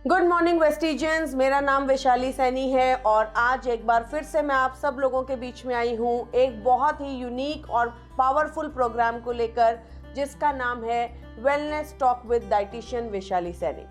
Good morning वेस्टिजियंस, मेरा नाम वैशाली सैनी है और आज एक बार फिर से मैं आप सब लोगों के बीच में आई हूँ एक बहुत ही यूनिक और पावरफुल प्रोग्राम को लेकर जिसका नाम है wellness talk with dietitian Vaishali Saini.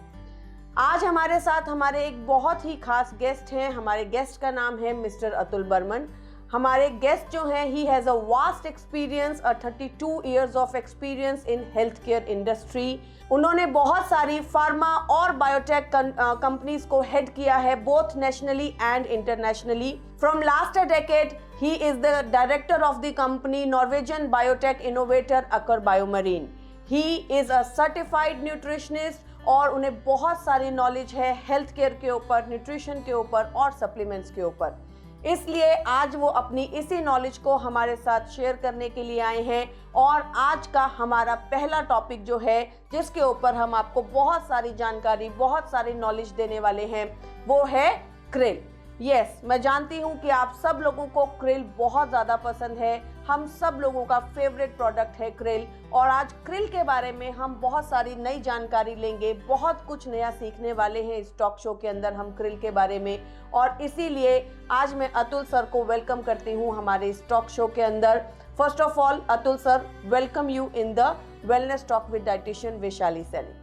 आज हमारे साथ हमारे एक बहुत ही खास गेस्ट हैं। हमारे गेस्ट का नाम है मिस्टर अतुल बर्मन। हमारे गेस्ट जो हैं, he has a vast experience, 32 years of experience in health care industry. उन्होंने बहुत सारी फार्मा और बायोटेक कंपनीज को हेड किया है, both nationally and internationally. From last a decade he is the director of the company Norwegian biotech innovator Aker BioMarine. He is a certified nutritionist और उन्हें बहुत सारी नॉलेज है हेल्थ केयर के ऊपर, न्यूट्रिशन के ऊपर और सप्लीमेंट्स के ऊपर। इसलिए आज वो अपनी इसी नॉलेज को हमारे साथ शेयर करने के लिए आए हैं। और आज का हमारा पहला टॉपिक जो है, जिसके ऊपर हम आपको बहुत सारी जानकारी, बहुत सारी नॉलेज देने वाले हैं, वो है क्रिल। यस, मैं जानती हूँ कि आप सब लोगों को क्रिल बहुत ज़्यादा पसंद है। हम सब लोगों का फेवरेट प्रोडक्ट है क्रिल। और आज क्रिल के बारे में हम बहुत सारी नई जानकारी लेंगे, बहुत कुछ नया सीखने वाले हैं इस टॉक शो के अंदर हम क्रिल के बारे में। और इसीलिए आज मैं अतुल सर को वेलकम करती हूँ हमारे इस टॉक शो के अंदर। First of all Atul sir, welcome you in the wellness talk with dietitian Vaishali Saini.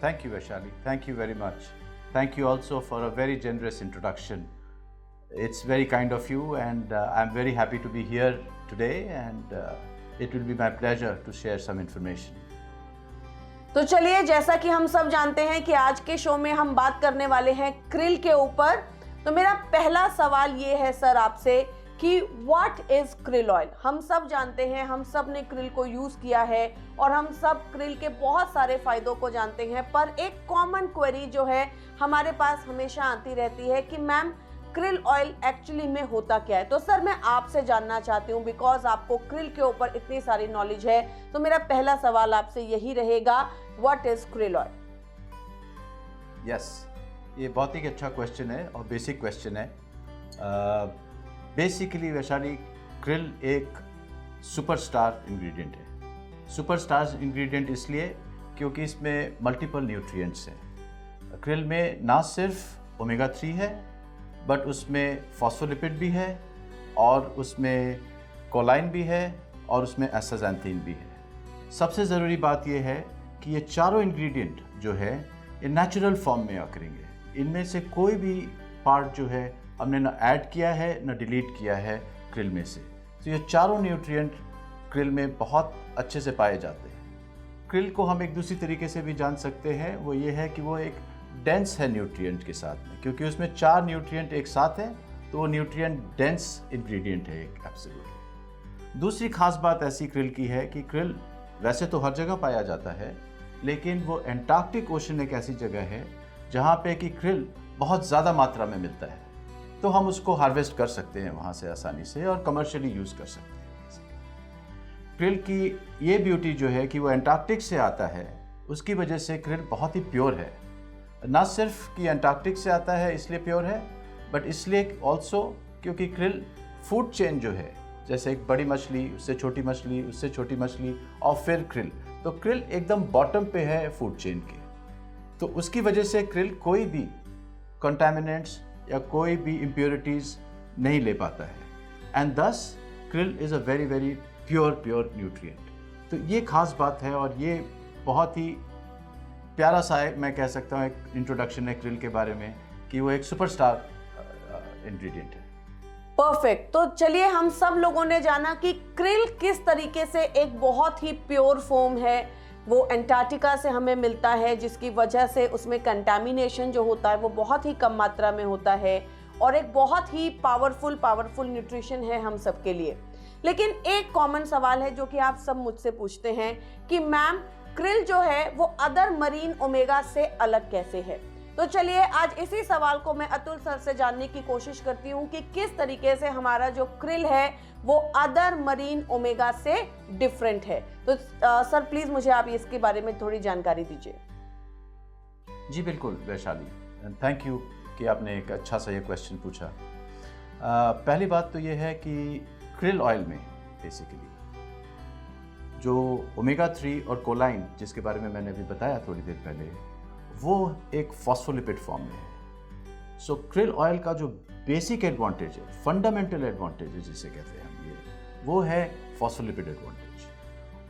Thank you, Vaishali. Thank you very much. Thank you also for a very generous introduction. It's very kind of you, and I'm very happy to be here today, and it will be my pleasure to share some information. तो चलिए, जैसा कि हम सब जानते हैं कि आज के शो में हम बात करने वाले हैं क्रिल के ऊपर। तो मेरा पहला सवाल ये है सर आपसे कि व्हाट इज क्रिल ऑयल। हम सब जानते हैं, हम सब ने क्रिल को यूज किया है और हम सब क्रिल के बहुत सारे फायदों को जानते हैं। पर एक कॉमन क्वेरी जो है हमारे पास हमेशा आती रहती है कि मैम क्रिल ऑयल एक्चुअली में होता क्या है। तो सर मैं आपसे जानना चाहती हूँ, बिकॉज आपको क्रिल के ऊपर इतनी सारी नॉलेज है, तो मेरा पहला सवाल आपसे यही रहेगा, what is krill oil. Yes, ये बहुत ही अच्छा क्वेश्चन है और बेसिक क्वेश्चन है। बेसिकली वैशाली, क्रिल एक सुपरस्टार इंग्रेडिएंट है। सुपरस्टार इंग्रेडिएंट इसलिए क्योंकि इसमें मल्टीपल न्यूट्रिएंट्स हैं। क्रिल में ना सिर्फ ओमेगा 3 है, बट उसमें फॉस्फोलिपिड भी है, और उसमें कोलाइन भी है, और उसमें एस्टाक्सांथिन भी है। सबसे ज़रूरी बात यह है कि ये चारों इंग्रेडिएंट जो है ये नेचुरल फॉर्म में करेंगे। इनमें से कोई भी पार्ट जो है हमने ना ऐड किया है ना डिलीट किया है क्रिल में से। तो ये चारों न्यूट्रिएंट क्रिल में बहुत अच्छे से पाए जाते हैं। क्रिल को हम एक दूसरी तरीके से भी जान सकते हैं, वो ये है कि वो एक डेंस है न्यूट्रिएंट के साथ में, क्योंकि उसमें 4 न्यूट्रिएंट एक साथ हैं, तो वो न्यूट्रिएंट डेंस इंग्रेडिएंट है एक एब्सोल्युटली। दूसरी खास बात ऐसी क्रिल की है कि क्रिल वैसे तो हर जगह पाया जाता है, लेकिन वो एंटार्क्टिक ओशन एक ऐसी जगह है जहाँ पे कि क्रिल बहुत ज़्यादा मात्रा में मिलता है, तो हम उसको हार्वेस्ट कर सकते हैं वहाँ से आसानी से और कमर्शियली यूज़ कर सकते हैं। क्रिल की ये ब्यूटी जो है कि वो एंटार्क्टिक से आता है, उसकी वजह से क्रिल बहुत ही प्योर है। ना सिर्फ कि एंटार्क्टिक से आता है इसलिए प्योर है, बट इसलिए ऑल्सो क्योंकि क्रिल फूड चेन जो है, जैसे एक बड़ी मछली, उससे छोटी मछली, उससे छोटी मछली और फिर क्रिल, तो क्रिल एकदम बॉटम पे है फूड चेन के। तो उसकी वजह से क्रिल कोई भी कंटामिनेंट्स या कोई भी इम्प्योरिटीज़ नहीं ले पाता है, एंड दस krill is a very very pure nutrient. तो ये खास बात है और ये बहुत ही प्यारा सा है, मैं कह सकता हूँ, एक इंट्रोडक्शन है क्रिल के बारे में कि वो एक सुपरस्टार इंग्रेडिएंट है। परफेक्ट। तो चलिए, हम सब लोगों ने जाना कि क्रिल किस तरीके से एक बहुत ही प्योर फॉर्म है, वो एंटार्क्टिका से हमें मिलता है, जिसकी वजह से उसमें कंटामिनेशन जो होता है वो बहुत ही कम मात्रा में होता है और एक बहुत ही पावरफुल न्यूट्रिशन है हम सब के लिए। लेकिन एक कॉमन सवाल है जो कि आप सब मुझसे पूछते हैं कि मैम क्रिल जो है वो अदर मरीन ओमेगा से अलग कैसे है। तो चलिए, आज इसी सवाल को मैं अतुल सर से जानने की कोशिश करती हूँ कि किस तरीके से हमारा जो क्रिल है वो अदर मरीन ओमेगा से डिफरेंट है। तो सर प्लीज मुझे आप इसके बारे में थोड़ी जानकारी दीजिए। जी बिल्कुल वैशाली, थैंक यू कि आपने एक अच्छा सा ये क्वेश्चन पूछा। पहली बात तो ये है कि क्रिल ऑयल में बेसिकली जो ओमेगा 3 और कोलाइन, जिसके बारे में मैंने अभी बताया थोड़ी देर पहले, वो एक फॉस्फोलिपिड फॉर्म में है। सो क्रिल ऑयल का जो बेसिक एडवांटेज है, फंडामेंटल एडवांटेज है जिसे कहते हैं हम, ये वो है फॉस्फोलिपिड एडवांटेज।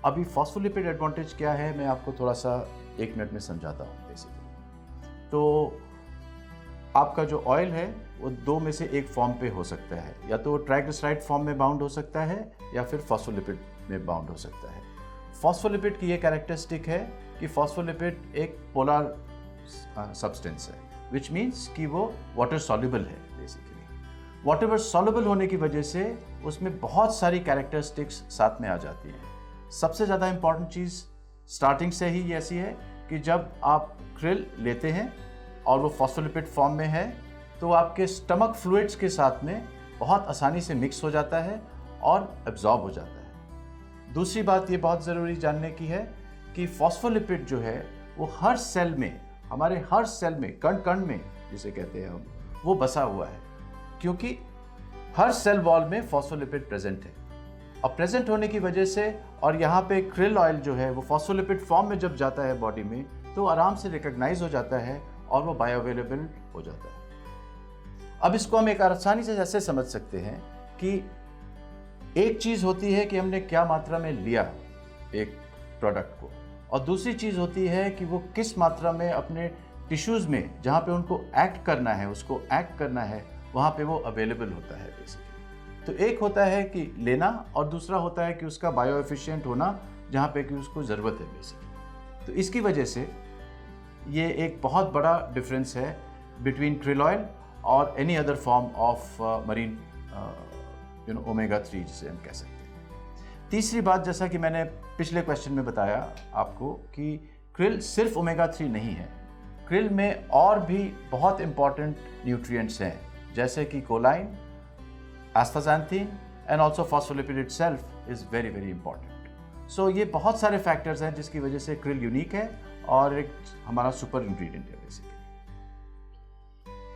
अभी फॉस्फोलिपिड एडवांटेज क्या है मैं आपको थोड़ा सा 1 मिनट में समझाता हूँ। बेसिकली तो आपका जो ऑयल है वो 2 में से एक फॉर्म पे हो सकता है, या तो ट्राइग्लिसराइड फॉर्म में बाउंड हो सकता है या फिर फॉस्फोलिपिड में बाउंड हो सकता है। फॉस्फोलिपिड की ये कैरेक्टरिस्टिक है कि फॉस्फोलिपिड एक पोलर सब्सटेंस है, विच मीन्स कि वो वाटर सॉल्युबल है। बेसिकली वाटर सॉल्युबल होने की वजह से उसमें बहुत सारी कैरेक्टरिस्टिक्स साथ में आ जाती हैं। सबसे ज़्यादा इम्पॉर्टेंट चीज़ स्टार्टिंग से ही ऐसी है कि जब आप क्रिल लेते हैं और वो फॉस्फोलिपिड फॉर्म में है तो आपके स्टमक फ्लूइड्स के साथ में बहुत आसानी से मिक्स हो जाता है और एब्जॉर्ब हो जाता है। दूसरी बात ये बहुत ज़रूरी जानने की है कि फॉस्फोलिपिड जो है वो हर सेल में, हमारे हर सेल में, कण कण में जिसे कहते हैं हम, वो बसा हुआ है, क्योंकि हर सेल वॉल में फॉस्फोलिपिड प्रेजेंट है। और प्रेजेंट होने की वजह से और यहाँ पे क्रिल ऑयल जो है वो फॉस्फोलिपिड फॉर्म में जब जाता है बॉडी में तो आराम से रिकॉग्नाइज हो जाता है और वो बायोअवेलेबल हो जाता है। अब इसको हम एक आसानी से ऐसे समझ सकते हैं कि एक चीज़ होती है कि हमने क्या मात्रा में लिया एक प्रोडक्ट को, और दूसरी चीज़ होती है कि वो किस मात्रा में अपने टिश्यूज़ में जहाँ पे उनको एक्ट करना है, उसको एक्ट करना है, वहाँ पे वो अवेलेबल होता है बेसिकली। तो एक होता है कि लेना और दूसरा होता है कि उसका बायो एफिशिएंट होना जहाँ पे कि उसको ज़रूरत है बेसिकली। तो इसकी वजह से ये एक बहुत बड़ा डिफरेंस है बिटवीन क्रिल ऑयल और any other form of marine omega 3 जिसे हम कह सकते हैं। तीसरी बात, जैसा कि मैंने पिछले क्वेश्चन में बताया आपको कि क्रिल सिर्फ ओमेगा 3 नहीं है, क्रिल में और भी बहुत इंपॉर्टेंट न्यूट्रिएंट्स हैं जैसे कि choline, astaxanthin and also phospholipid itself is very very important. So ये बहुत सारे फैक्टर्स हैं जिसकी वजह से क्रिल यूनिक है और एक हमारा सुपर इंग्रेडिएंट है बेसिकली।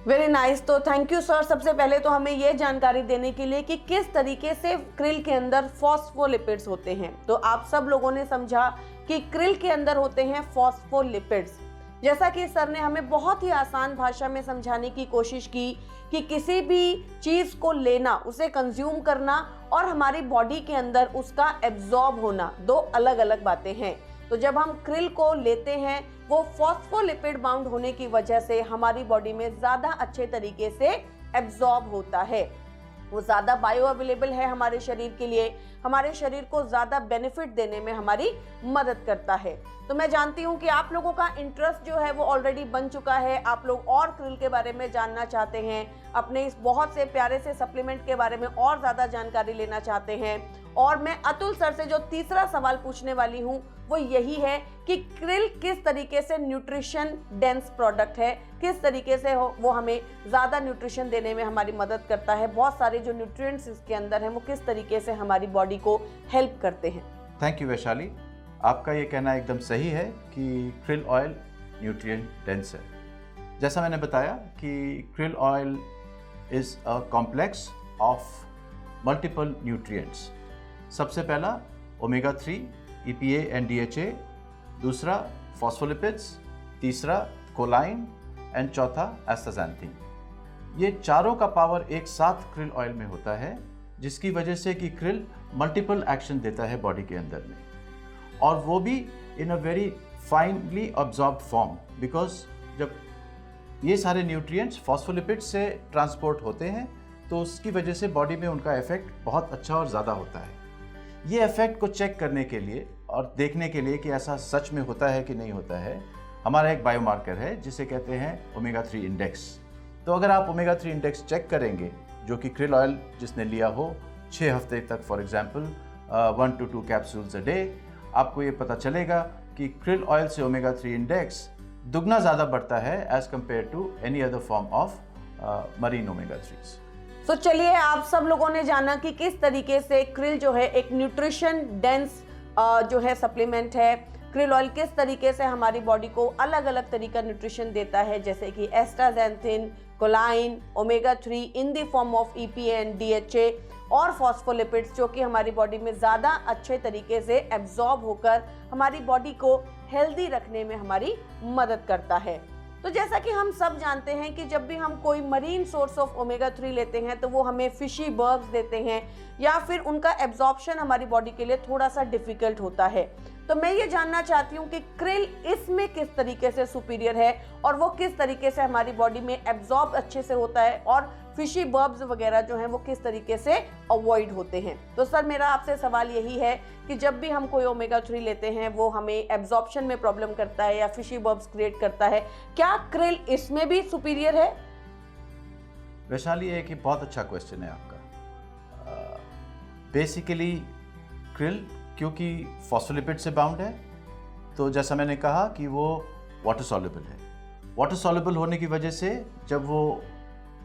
Very nice. तो थैंक यू सर, सबसे पहले तो हमें ये जानकारी देने के लिए कि किस तरीके से क्रिल के अंदर फॉस्फोलिपिड्स होते हैं। तो आप सब लोगों ने समझा कि क्रिल के अंदर होते हैं फॉस्फोलिपिड्स। जैसा कि सर ने हमें बहुत ही आसान भाषा में समझाने की कोशिश की कि किसी भी चीज़ को लेना, उसे कंज्यूम करना और हमारी बॉडी के अंदर उसका एब्जॉर्ब होना, 2 अलग अलग बातें हैं। तो जब हम क्रिल को लेते हैं वो फॉस्फोलिपिड बाउंड होने की वजह से हमारी बॉडी में ज़्यादा अच्छे तरीके से एब्जॉर्ब होता है, वो ज़्यादा बायो अवेलेबल है हमारे शरीर के लिए, हमारे शरीर को ज़्यादा बेनिफिट देने में हमारी मदद करता है। तो मैं जानती हूँ कि आप लोगों का इंटरेस्ट जो है वो ऑलरेडी बन चुका है, आप लोग और क्रिल के बारे में जानना चाहते हैं, अपने इस बहुत से प्यारे से सप्लीमेंट के बारे में और ज़्यादा जानकारी लेना चाहते हैं। और मैं अतुल सर से जो तीसरा सवाल पूछने वाली हूँ वो यही है कि क्रिल किस तरीके से न्यूट्रिशन डेंस प्रोडक्ट है, किस तरीके से वो हमें ज़्यादा न्यूट्रिशन देने में हमारी मदद करता है, बहुत सारे जो न्यूट्रिएंट्स इसके अंदर हैं वो किस तरीके से हमारी बॉडी को हेल्प करते हैं। थैंक यू वैशाली, आपका ये कहना एकदम सही है कि क्रिल ऑयल न्यूट्रिएंट डेंस है। जैसा मैंने बताया कि krill oil is a complex of multiple nutrients. सबसे पहला ओमेगा 3, EPA एंड DHA, दूसरा फॉस्फोलिपिड्स, तीसरा कोलाइन एंड चौथा एस्टाज़ैंथीन। ये चारों का पावर एक साथ क्रिल ऑयल में होता है, जिसकी वजह से कि क्रिल मल्टीपल एक्शन देता है बॉडी के अंदर में, और वो भी in a very finely absorbed form, because जब ये सारे न्यूट्रिएंट्स फॉस्फोलिपिड्स से ट्रांसपोर्ट होते हैं तो उसकी वजह से बॉडी में उनका इफेक्ट बहुत अच्छा और ज़्यादा होता है। ये इफेक्ट को चेक करने के लिए और देखने के लिए कि ऐसा सच में होता है कि नहीं होता है, हमारा एक बायोमार्कर है जिसे कहते हैं ओमेगा 3 इंडेक्स। तो अगर आप ओमेगा 3 इंडेक्स चेक करेंगे, जो कि क्रिल ऑयल जिसने लिया हो 6 हफ्ते तक, for example 1 to 2 capsules a day, आपको ये पता चलेगा कि क्रिल ऑयल से ओमेगा 3 इंडेक्स दुगना ज़्यादा बढ़ता है as compare to any other form of marine omega 3s। तो चलिए, आप सब लोगों ने जाना कि किस तरीके से क्रिल जो है एक न्यूट्रिशन डेंस जो है सप्लीमेंट है। क्रिल ऑयल किस तरीके से हमारी बॉडी को अलग अलग तरीका न्यूट्रिशन देता है, जैसे कि astaxanthin, choline, omega 3 in the form of EPA and DHA और फॉस्फोलिपिड्स, जो कि हमारी बॉडी में ज़्यादा अच्छे तरीके से एब्जॉर्ब होकर हमारी बॉडी को हेल्दी रखने में हमारी मदद करता है। तो जैसा कि हम सब जानते हैं कि जब भी हम कोई मरीन सोर्स ऑफ ओमेगा 3 लेते हैं तो वो हमें फिशी बर्ब्स देते हैं या फिर उनका एब्जॉर्प्शन हमारी बॉडी के लिए थोड़ा सा डिफिकल्ट होता है। तो मैं ये जानना चाहती हूँ कि krill इसमें किस तरीके से सुपीरियर है और वो किस तरीके से हमारी बॉडी में एब्जॉर्ब अच्छे से होता है और फिशी बर्ब्स वगैरह जो हैं वो किस तरीके से अवॉइड होते हैं। तो सर मेरा आपसे सवाल यही है कि जब भी हम कोई ओमेगा 3 लेते हैं वो हमें एब्जॉर्प्शन में प्रॉब्लम करता है या फिशी बर्ब्स क्रिएट करता है, क्या krill इसमें भी सुपीरियर है? वैशाली, एक ही बहुत अच्छा क्वेश्चन है आपका। बेसिकली krill क्योंकि फॉस्फोलिपिड से बाउंड है, तो जैसा मैंने कहा कि वो वाटर सॉल्युबल है। वाटर सॉल्युबल होने की वजह से जब वो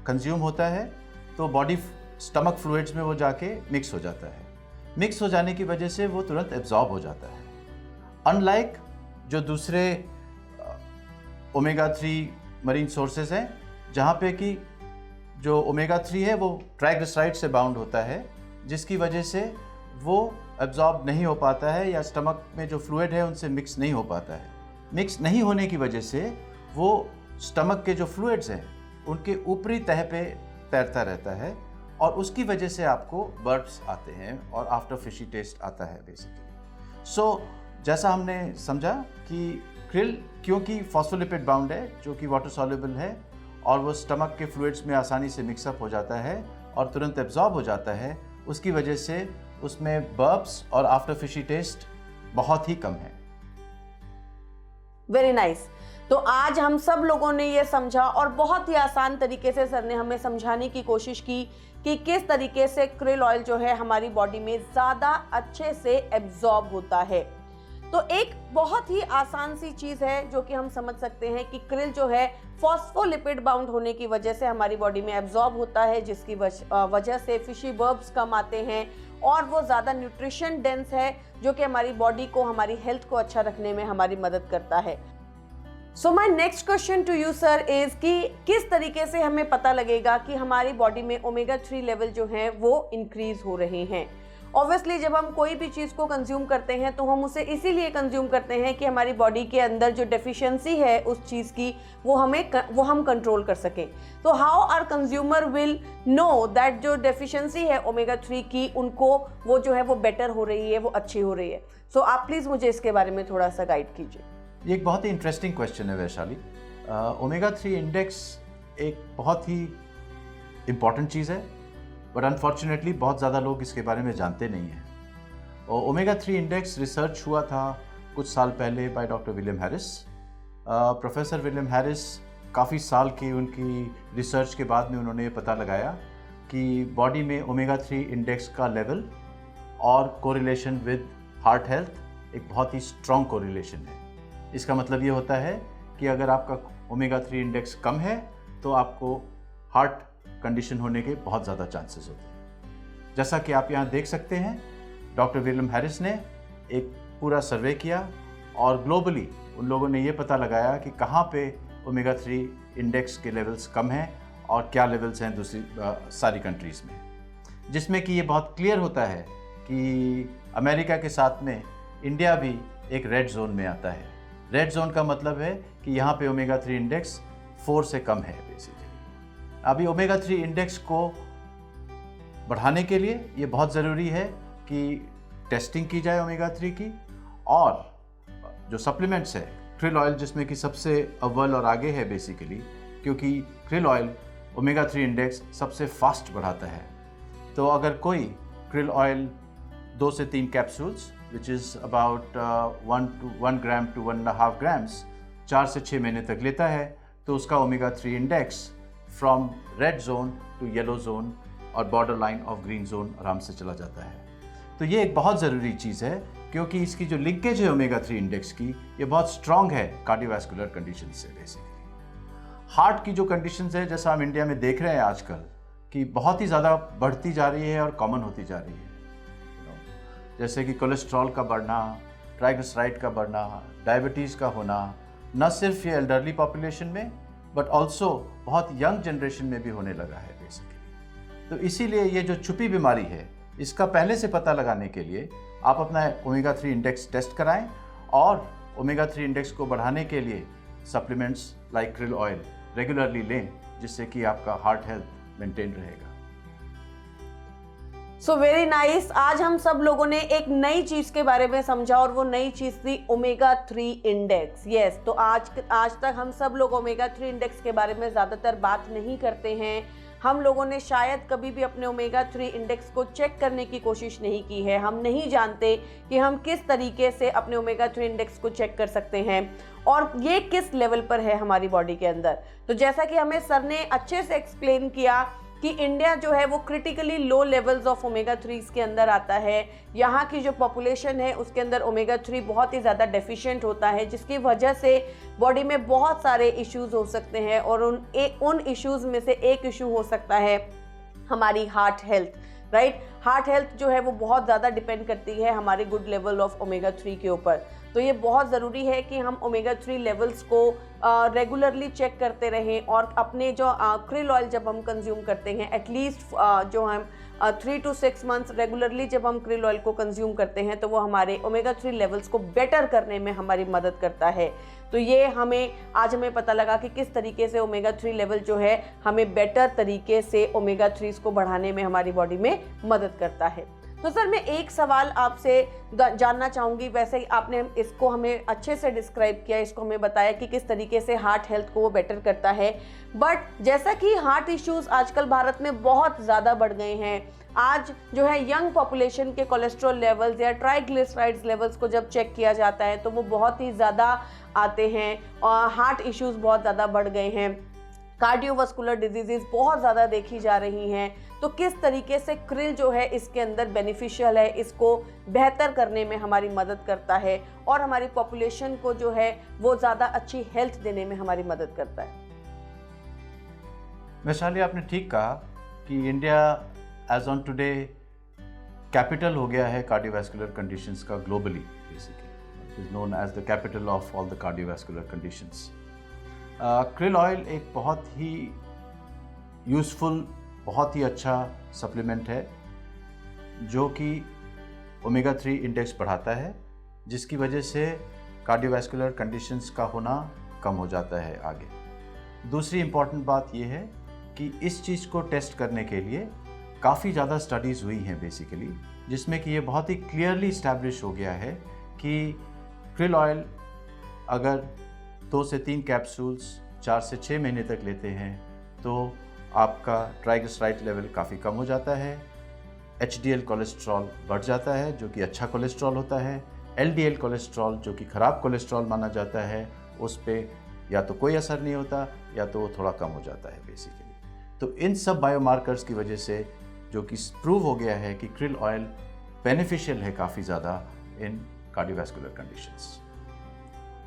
कंज्यूम होता है तो बॉडी स्टमक फ्लूइड्स में वो जाके मिक्स हो जाता है। मिक्स हो जाने की वजह से वो तुरंत एब्जॉर्ब हो जाता है। अनलाइक जो दूसरे ओमेगा 3 मरीन सोर्सेज हैं, जहाँ पे कि जो ओमेगा 3 है वो ट्राइग्लिसराइड से बाउंड होता है, जिसकी वजह से वो एब्जॉर्ब नहीं हो पाता है या स्टमक में जो फ्लूइड है उनसे मिक्स नहीं हो पाता है। मिक्स नहीं होने की वजह से वो स्टमक के जो फ्लूइड्स हैं उनके ऊपरी तह पे तैरता रहता है और उसकी वजह से आपको बर्ब्स आते हैं और आफ्टर फिशी टेस्ट आता है बेसिकली। सो जैसा हमने समझा कि krill क्योंकि फॉस्फोलिपिड बाउंड है जो कि वाटर सॉल्युबल है और वो स्टमक के फ्लूइड्स में आसानी से मिक्सअप हो जाता है और तुरंत एब्जॉर्ब हो जाता है, उसकी वजह से उसमें बर्ब्स और आफ्टर फिशी टेस्ट बहुत ही कम है। Very nice. तो आज हम सब लोगों ने ये समझा और बहुत ही आसान तरीके से सर ने हमें समझाने की कोशिश की कि किस तरीके से krill ऑयल जो है हमारी बॉडी में ज़्यादा अच्छे से एब्जॉर्ब होता है। तो एक बहुत ही आसान सी चीज़ है जो कि हम समझ सकते हैं कि krill जो है फॉस्फोलिपिड बाउंड होने की वजह से हमारी बॉडी में एब्जॉर्ब होता है, जिसकी वजह से फिशी बर्ब्स कम आते हैं और वो ज़्यादा न्यूट्रिशन डेंस है जो कि हमारी बॉडी को, हमारी हेल्थ को अच्छा रखने में हमारी मदद करता है। So my next question to you sir is कि किस तरीके से हमें पता लगेगा कि हमारी बॉडी में ओमेगा 3 लेवल जो हैं वो इंक्रीज हो रहे हैं। ऑब्वियसली जब हम कोई भी चीज़ को कंज्यूम करते हैं तो हम उसे इसीलिए कंज्यूम करते हैं कि हमारी बॉडी के अंदर जो डेफिशिएंसी है उस चीज़ की वो हम कंट्रोल कर सकें। तो how are consumer will know that जो डेफिशिएंसी है ओमेगा 3 की उनको वो जो है वो बेटर हो रही है, वो अच्छी हो रही है। सो आप प्लीज़ मुझे इसके बारे में थोड़ा सा गाइड कीजिए। ये एक बहुत ही इंटरेस्टिंग क्वेश्चन है वैशाली। ओमेगा 3 इंडेक्स एक बहुत ही इम्पॉर्टेंट चीज़ है, बट अनफॉर्चुनेटली बहुत ज़्यादा लोग इसके बारे में जानते नहीं हैं। और ओमेगा 3 इंडेक्स रिसर्च हुआ था कुछ साल पहले by doctor William Harris. Professor William Harris काफ़ी साल की उनकी रिसर्च के बाद में उन्होंने ये पता लगाया कि बॉडी में ओमेगा 3 इंडेक्स का लेवल और कोरिलेशन विद हार्ट हेल्थ एक बहुत ही स्ट्रॉन्ग कोरिलेशन है। इसका मतलब ये होता है कि अगर आपका ओमेगा 3 इंडेक्स कम है तो आपको हार्ट कंडीशन होने के बहुत ज़्यादा चांसेस होते हैं। जैसा कि आप यहाँ देख सकते हैं, डॉक्टर विलियम हैरिस ने एक पूरा सर्वे किया और ग्लोबली उन लोगों ने ये पता लगाया कि कहाँ पे ओमेगा 3 इंडेक्स के लेवल्स कम हैं और क्या लेवल्स हैं दूसरी सारी कंट्रीज़ में, जिसमें कि ये बहुत क्लियर होता है कि अमेरिका के साथ में इंडिया भी एक रेड जोन में आता है। रेड जोन का मतलब है कि यहाँ पे ओमेगा 3 इंडेक्स 4 से कम है बेसिकली। अभी ओमेगा 3 इंडेक्स को बढ़ाने के लिए ये बहुत ज़रूरी है कि टेस्टिंग की जाए ओमेगा 3 की, और जो सप्लीमेंट्स है krill ऑयल जिसमें कि सबसे अव्वल और आगे है बेसिकली, क्योंकि krill ऑयल ओमेगा 3 इंडेक्स सबसे फास्ट बढ़ाता है। तो अगर कोई krill ऑयल 2 से 3 capsules which is about 1 gram to 1.5 grams 4 से 6 महीने तक लेता है तो उसका omega 3 index from red zone to yellow zone और border line of green zone आराम से चला जाता है। तो ये एक बहुत ज़रूरी चीज़ है क्योंकि इसकी जो लिंकेज है ओमेगा 3 इंडेक्स की ये बहुत स्ट्रॉन्ग है कार्डियोवैस्कुलर कंडीशन से। बेसिकली हार्ट की जो कंडीशंस है, जैसा हम इंडिया में देख रहे हैं आजकल कि बहुत ही ज़्यादा बढ़ती जा रही है और कॉमन होती जा रही है, जैसे कि कोलेस्ट्रॉल का बढ़ना, ट्राइग्लिसराइड का बढ़ना, डायबिटीज़ का होना, न सिर्फ ये एल्डरली पॉपुलेशन में बट ऑल्सो बहुत यंग जनरेशन में भी होने लगा है बेसिकली। तो इसीलिए ये जो छुपी बीमारी है इसका पहले से पता लगाने के लिए आप अपना ओमेगा 3 इंडेक्स टेस्ट कराएं और ओमेगा 3 इंडेक्स को बढ़ाने के लिए supplements like krill oil regularly लें, जिससे कि आपका हार्ट हेल्थ मेंटेन रहेगा। So very nice. आज हम सब लोगों ने एक नई चीज के बारे में समझा और वो नई चीज थी ओमेगा 3 इंडेक्स। यस, तो आज तक हम सब लोग ओमेगा 3 इंडेक्स के बारे में ज़्यादातर बात नहीं करते हैं। हम लोगों ने शायद कभी भी अपने ओमेगा 3 इंडेक्स को चेक करने की कोशिश नहीं की है। हम नहीं जानते कि हम किस तरीके से अपने ओमेगा 3 इंडेक्स को चेक कर सकते हैं और ये किस लेवल पर है हमारी बॉडी के अंदर। तो जैसा कि हमें सर ने अच्छे से एक्सप्लेन किया कि इंडिया जो है वो critically low levels of omega 3 के अंदर आता है। यहाँ की जो पॉपुलेशन है उसके अंदर ओमेगा 3 बहुत ही ज़्यादा डेफिशिएंट होता है, जिसकी वजह से बॉडी में बहुत सारे इश्यूज हो सकते हैं और उन इश्यूज में से एक इशू हो सकता है हमारी heart health, right. Heart health जो है वो बहुत ज़्यादा डिपेंड करती है हमारे गुड लेवल ऑफ ओमेगा 3 के ऊपर। तो ये बहुत ज़रूरी है कि हम ओमेगा 3 लेवल्स को रेगुलरली चेक करते रहें और अपने जो क्रिल ऑयल जब हम कंज्यूम करते हैं एटलीस्ट जो हम 3 to 6 मंथ्स रेगुलरली जब हम क्रिल ऑयल को कंज्यूम करते हैं तो वो हमारे ओमेगा 3 लेवल्स को बेटर करने में हमारी मदद करता है। तो ये आज हमें पता लगा कि किस तरीके से ओमेगा 3 लेवल जो है हमें बेटर तरीके से ओमेगा 3 को बढ़ाने में हमारी बॉडी में मदद करता है। तो सर मैं एक सवाल आपसे जानना चाहूँगी। वैसे आपने इसको हमें अच्छे से डिस्क्राइब किया, इसको हमें बताया कि किस तरीके से हार्ट हेल्थ को वो बेटर करता है, बट जैसा कि हार्ट इश्यूज आजकल भारत में बहुत ज़्यादा बढ़ गए हैं। आज जो है यंग पॉपुलेशन के कोलेस्ट्रॉल लेवल्स या ट्राइग्लिसराइड्स लेवल्स को जब चेक किया जाता है तो वो बहुत ही ज़्यादा आते हैं और हार्ट इश्यूज बहुत ज़्यादा बढ़ गए हैं। कार्डियोवास्कुलर डिजीजेस बहुत ज़्यादा देखी जा रही हैं। तो किस तरीके से क्रिल जो है इसके अंदर बेनिफिशियल है, इसको बेहतर करने में हमारी मदद करता है और हमारी पॉपुलेशन को जो है वो ज़्यादा अच्छी हेल्थ देने में हमारी मदद करता है। वैशाली, आपने ठीक कहा कि India as on today capital हो गया है कार्डियोवास्कुलर कंडीशंस का globally. Basically it is known as the capital of all the cardiovascular conditions. Krill oil एक बहुत ही यूज़फुल, बहुत ही अच्छा सप्लीमेंट है जो कि ओमेगा 3 इंडेक्स बढ़ाता है, जिसकी वजह से कार्डियोवास्कुलर कंडीशंस का होना कम हो जाता है आगे। दूसरी इम्पॉर्टेंट बात यह है कि इस चीज़ को टेस्ट करने के लिए काफ़ी ज़्यादा स्टडीज़ हुई हैं बेसिकली, जिसमें कि ये बहुत ही क्लियरली इस्टेब्लिश हो गया है कि क्रिल ऑयल अगर 2 से 3 कैप्सूल्स 4 से 6 महीने तक लेते हैं तो आपका ट्राइग्लिसराइड लेवल काफ़ी कम हो जाता है, HDL कोलेस्ट्रॉल बढ़ जाता है जो कि अच्छा कोलेस्ट्रॉल होता है, LDL कोलेस्ट्रॉल जो कि ख़राब कोलेस्ट्रॉल माना जाता है उस पर या तो कोई असर नहीं होता या तो वो थोड़ा कम हो जाता है बेसिकली। तो इन सब बायोमार्कर्स की वजह से जो कि प्रूव हो गया है कि क्रिल ऑयल बेनिफिशियल है काफ़ी ज़्यादा इन कार्डियोवास्कुलर कंडीशंस।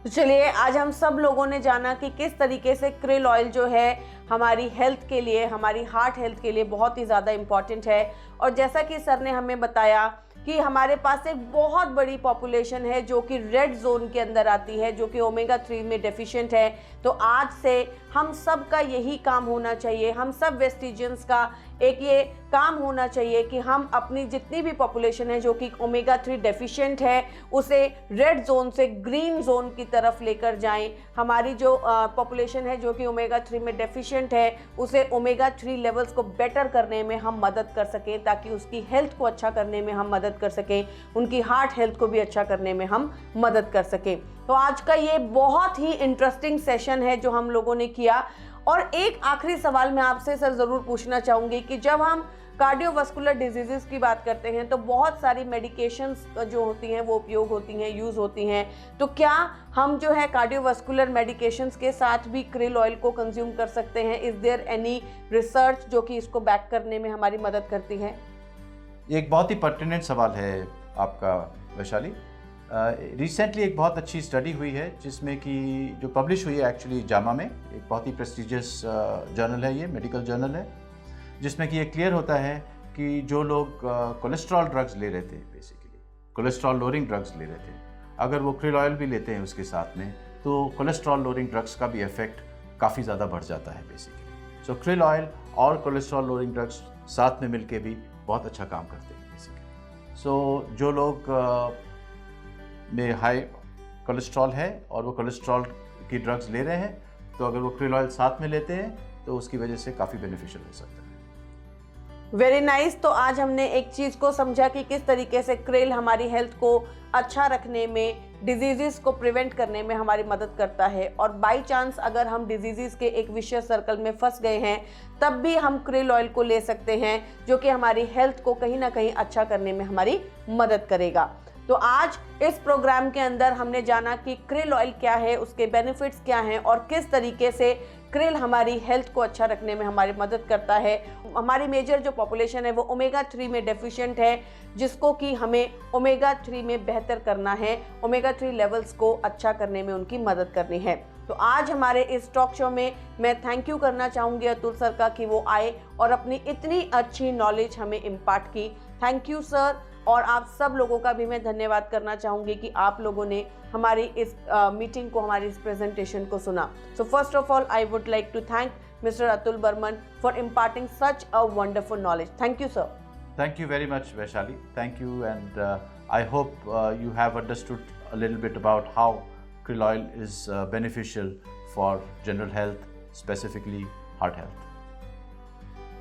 तो चलिए, आज हम सब लोगों ने जाना कि किस तरीके से क्रिल ऑयल जो है हमारी हेल्थ के लिए, हमारी हार्ट हेल्थ के लिए बहुत ही ज़्यादा इम्पॉर्टेंट है। और जैसा कि सर ने हमें बताया कि हमारे पास एक बहुत बड़ी पॉपुलेशन है जो कि रेड जोन के अंदर आती है, जो कि ओमेगा 3 में डेफिशिएंट है। तो आज से हम सब का यही काम होना चाहिए, हम सब वेस्टिजियंस का एक ये काम होना चाहिए कि हम अपनी जितनी भी पॉपुलेशन है जो कि ओमेगा 3 डेफिशिएंट है उसे रेड जोन से ग्रीन जोन की तरफ लेकर जाएं। हमारी जो पॉपुलेशन है जो कि ओमेगा 3 में डेफिशिएंट है उसे ओमेगा 3 लेवल्स को बेटर करने में हम मदद कर सकें, ताकि उसकी हेल्थ को अच्छा करने में हम मदद कर सकें, उनकी हार्ट हेल्थ को भी अच्छा करने में हम मदद कर सकें। तो आज का ये बहुत ही इंटरेस्टिंग सेशन है जो हम लोगों ने किया। और एक आखिरी सवाल मैं आपसे सर ज़रूर पूछना चाहूँगी कि जब हम कार्डियोवास्कुलर डिजीज़ की बात करते हैं तो बहुत सारी मेडिकेशंस जो होती हैं वो उपयोग होती हैं, यूज़ होती हैं। तो क्या हम जो है कार्डियोवास्कुलर मेडिकेशंस के साथ भी क्रिल ऑयल को कंज्यूम कर सकते हैं? इज़ देयर एनी रिसर्च जो कि इसको बैक करने में हमारी मदद करती है? ये एक बहुत ही पर्टिनेंट सवाल है आपका वैशाली। रिसेंटली एक बहुत अच्छी स्टडी हुई है जिसमें कि जो पब्लिश हुई है एक्चुअली जामा में, एक बहुत ही प्रेस्टिजियस जर्नल है, ये मेडिकल जर्नल है, जिसमें कि ये क्लियर होता है कि जो लोग कोलेस्ट्रॉल ड्रग्स ले रहे थे, बेसिकली कोलेस्ट्रॉल लोअरिंग ड्रग्स ले रहे थे, अगर वो क्रिल ऑयल भी लेते हैं उसके साथ में तो कोलेस्ट्रॉल लोअरिंग ड्रग्स का भी इफेक्ट काफ़ी ज़्यादा बढ़ जाता है बेसिकली। सो क्रिल ऑयल और कोलेस्ट्रॉल लोअरिंग ड्रग्स साथ में मिलके भी बहुत अच्छा काम करते हैं बेसिकली। सो जो लोग में हाई कोलेस्ट्रॉल है और वो कोलेस्ट्रॉल की ड्रग्स ले रहे हैं, तो अगर वो krill ऑयल साथ में लेते हैं तो उसकी वजह से काफ़ी बेनिफिशियल हो सकता है। Very nice. तो आज हमने एक चीज़ को समझा कि किस तरीके से krill हमारी हेल्थ को अच्छा रखने में, डिजीज़ को प्रिवेंट करने में हमारी मदद करता है, और बाय चांस अगर हम डिजीज़ के एक विशियस सर्कल में फंस गए हैं तब भी हम krill ऑयल को ले सकते हैं, जो कि हमारी हेल्थ को कहीं ना कहीं अच्छा करने में हमारी मदद करेगा। तो आज इस प्रोग्राम के अंदर हमने जाना कि krill ऑयल क्या है, उसके बेनिफिट्स क्या हैं और किस तरीके से krill हमारी हेल्थ को अच्छा रखने में हमारी मदद करता है। हमारी मेजर जो पॉपुलेशन है वो ओमेगा 3 में डेफिशिएंट है, जिसको कि हमें ओमेगा 3 में बेहतर करना है, ओमेगा 3 लेवल्स को अच्छा करने में उनकी मदद करनी है। तो आज हमारे इस टॉक शो में मैं थैंक यू करना चाहूँगी अतुल सर का कि वो आए और अपनी इतनी अच्छी नॉलेज हमें इम्पार्ट की। Thank you sir. और आप सब लोगों का भी मैं धन्यवाद करना चाहूँगी कि आप लोगों ने हमारी इस मीटिंग को, हमारी इस प्रेजेंटेशन को सुना। So first of all I would like to thank mister Atul Barman for imparting such a wonderful knowledge. Thank you sir. Thank you very much, Vaishali. Thank you, and I hope you have understood a little bit about how krill oil is beneficial for general health, specifically heart health.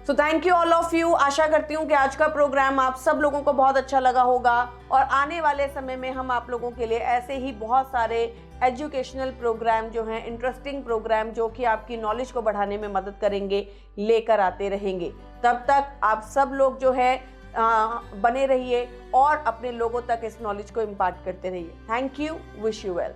तो thank you all of you. आशा करती हूँ कि आज का programme आप सब लोगों को बहुत अच्छा लगा होगा, और आने वाले समय में हम आप लोगों के लिए ऐसे ही बहुत सारे एजुकेशनल प्रोग्राम जो हैं, इंटरेस्टिंग प्रोग्राम जो कि आपकी नॉलेज को बढ़ाने में मदद करेंगे, लेकर आते रहेंगे। तब तक आप सब लोग जो है बने रहिए और अपने लोगों तक इस नॉलेज को इम्पार्ट करते रहिए। Thank you. Wish you well.